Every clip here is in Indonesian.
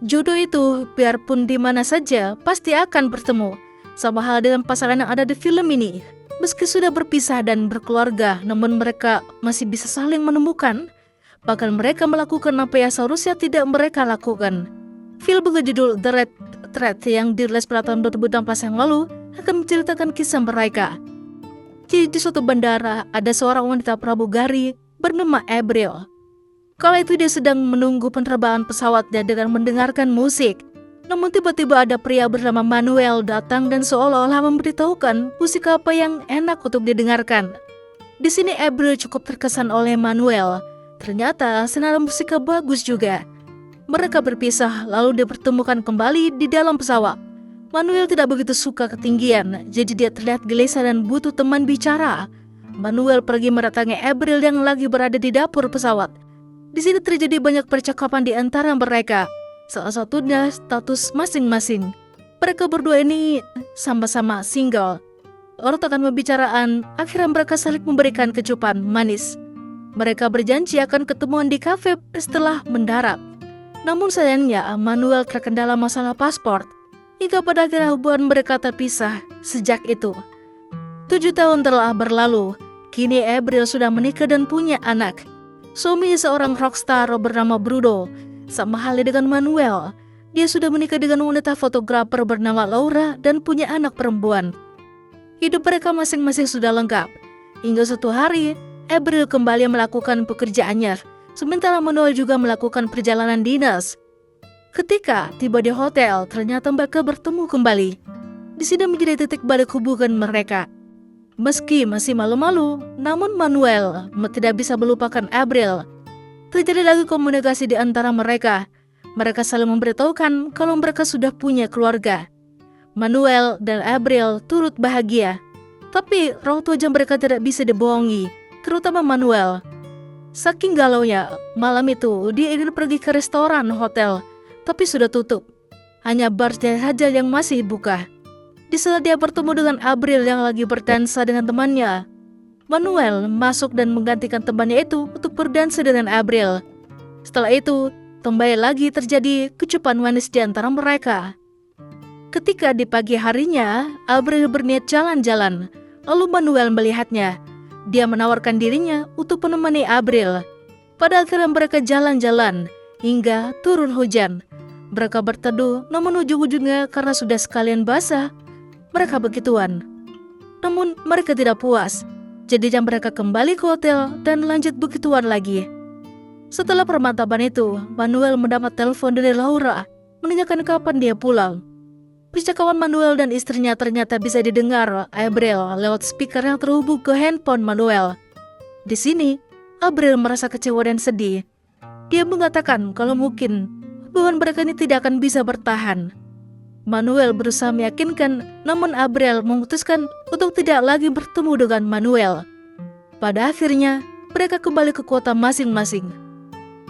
Jodoh itu, biarpun di mana saja, pasti akan bertemu. Sama hal dengan pasangan yang ada di film ini. Meski sudah berpisah dan berkeluarga, namun mereka masih bisa saling menemukan. Bahkan mereka melakukan apa yang seharusnya tidak mereka lakukan. Film berjudul The Red Thread yang dirilis pada tahun 2016 yang lalu akan menceritakan kisah mereka. Jadi di suatu bandara, ada seorang wanita pramugari bernama Abril. Kala itu dia sedang menunggu penerbangan pesawatnya dengan mendengarkan musik. Namun tiba-tiba ada pria bernama Manuel datang dan seolah-olah memberitahukan musik apa yang enak untuk didengarkan. Di sini Abril cukup terkesan oleh Manuel. Ternyata senada musiknya bagus juga. Mereka berpisah lalu dipertemukan kembali di dalam pesawat. Manuel tidak begitu suka ketinggian, jadi dia terlihat gelisah dan butuh teman bicara. Manuel pergi mendatangi Abril yang lagi berada di dapur pesawat. Di sini terjadi banyak percakapan di antara mereka. Salah satunya status masing-masing. Mereka berdua ini sama-sama single. Lewat pembicaraan, akhirnya mereka saling memberikan kecupan manis. Mereka berjanji akan ketemuan di kafe setelah mendarat. Namun sayangnya Manuel terkendala masalah paspor. Hingga pada akhirnya hubungan mereka terpisah sejak itu. 7 tahun telah berlalu. Kini Abril sudah menikah dan punya anak. Suaminya seorang rockstar bernama Bruno. Sama halnya dengan Manuel, dia sudah menikah dengan wanita fotografer bernama Laura dan punya anak perempuan. Hidup mereka masing-masing sudah lengkap. Hingga suatu hari, Abril kembali melakukan pekerjaannya, sementara Manuel juga melakukan perjalanan dinas. Ketika tiba di hotel, ternyata mereka bertemu kembali. Di sini menjadi titik balik hubungan mereka. Meski masih malu-malu, namun Manuel tidak bisa melupakan Abril. Terjadi lagi komunikasi di antara mereka. Mereka saling memberitahukan kalau mereka sudah punya keluarga. Manuel dan Abril turut bahagia. Tapi raut wajah mereka tidak bisa dibohongi, terutama Manuel. Saking galaunya, malam itu dia ingin pergi ke restoran hotel, tapi sudah tutup. Hanya bar saja yang masih buka. Di saat dia bertemu dengan Abril yang lagi berdansa dengan temannya, Manuel masuk dan menggantikan temannya itu untuk berdansa dengan Abril. Setelah itu, kembali lagi terjadi kecupan manis di antara mereka. Ketika di pagi harinya, Abril berniat jalan-jalan, lalu Manuel melihatnya. Dia menawarkan dirinya untuk menemani Abril. Pada akhirnya mereka jalan-jalan hingga turun hujan. Mereka berteduh, namun ujung-ujungnya karena sudah sekalian basah, mereka begituan. Namun mereka tidak puas. Jadinya mereka kembali ke hotel dan lanjut begituan lagi. Setelah permantapan itu, Manuel mendapat telepon dari Laura menanyakan kapan dia pulang. Percakapan Manuel dan istrinya ternyata bisa didengar Abril lewat speaker yang terhubung ke handphone Manuel. Di sini, Abril merasa kecewa dan sedih. Dia mengatakan kalau mungkin hubungan mereka ini tidak akan bisa bertahan. Manuel berusaha meyakinkan, namun Abril memutuskan untuk tidak lagi bertemu dengan Manuel. Pada akhirnya, mereka kembali ke kota masing-masing.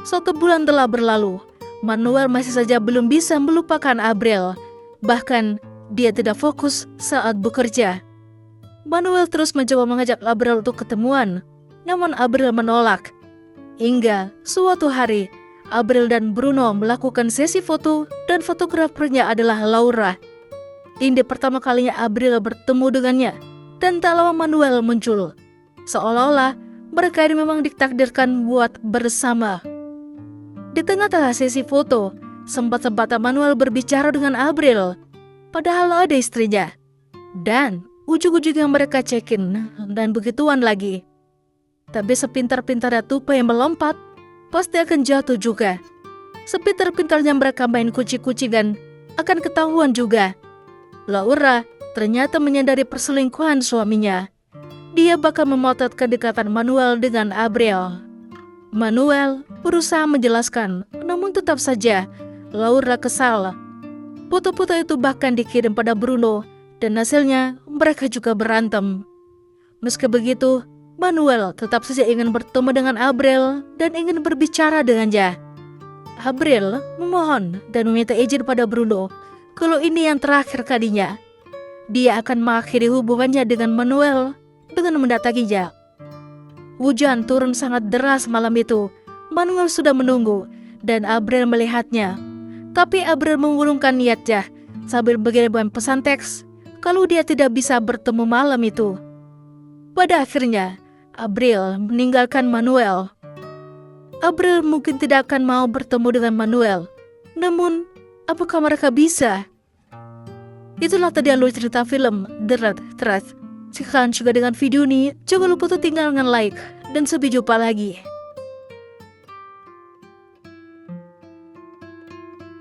1 bulan telah berlalu, Manuel masih saja belum bisa melupakan Abril. Bahkan, dia tidak fokus saat bekerja. Manuel terus mencoba mengajak Abril untuk ketemuan, namun Abril menolak. Hingga suatu hari, Abril dan Bruno melakukan sesi foto dan fotografernya adalah Laura. Ini pertama kalinya Abril bertemu dengannya dan tak lama Manuel muncul. Seolah-olah mereka ini memang ditakdirkan buat bersama. Di tengah-tengah sesi foto, sempat-sempat Manuel berbicara dengan Abril, padahal ada istrinya. Dan ujung-ujungnya mereka check-in dan begituan lagi. Tapi sepintar-pintarnya tupai yang melompat, pasti akan jatuh juga. Sepintar-pintarnya mereka main kucing-kucingan, akan ketahuan juga. Laura ternyata menyadari perselingkuhan suaminya. Dia bakal memotret kedekatan Manuel dengan Abril. Manuel berusaha menjelaskan, namun tetap saja Laura kesal. Foto-foto itu bahkan dikirim pada Bruno, dan hasilnya mereka juga berantem. Meski begitu, Manuel tetap saja ingin bertemu dengan Abril dan ingin berbicara dengannya. Abril memohon dan meminta izin pada Bruno kalau ini yang terakhir kalinya. Dia akan mengakhiri hubungannya dengan Manuel dengan mendatanginya. Hujan turun sangat deras malam itu. Manuel sudah menunggu dan Abril melihatnya. Tapi Abril mengurungkan niatnya sambil mengirimkan pesan teks kalau dia tidak bisa bertemu malam itu. Pada akhirnya, Abril meninggalkan Manuel. Abril mungkin tidak akan mau bertemu dengan Manuel. Namun, apakah mereka bisa? Itulah tadi alur cerita film The Red Thread. Jika kalian suka dengan video ini, jangan lupa untuk tinggalkan like. Dan sampai jumpa lagi.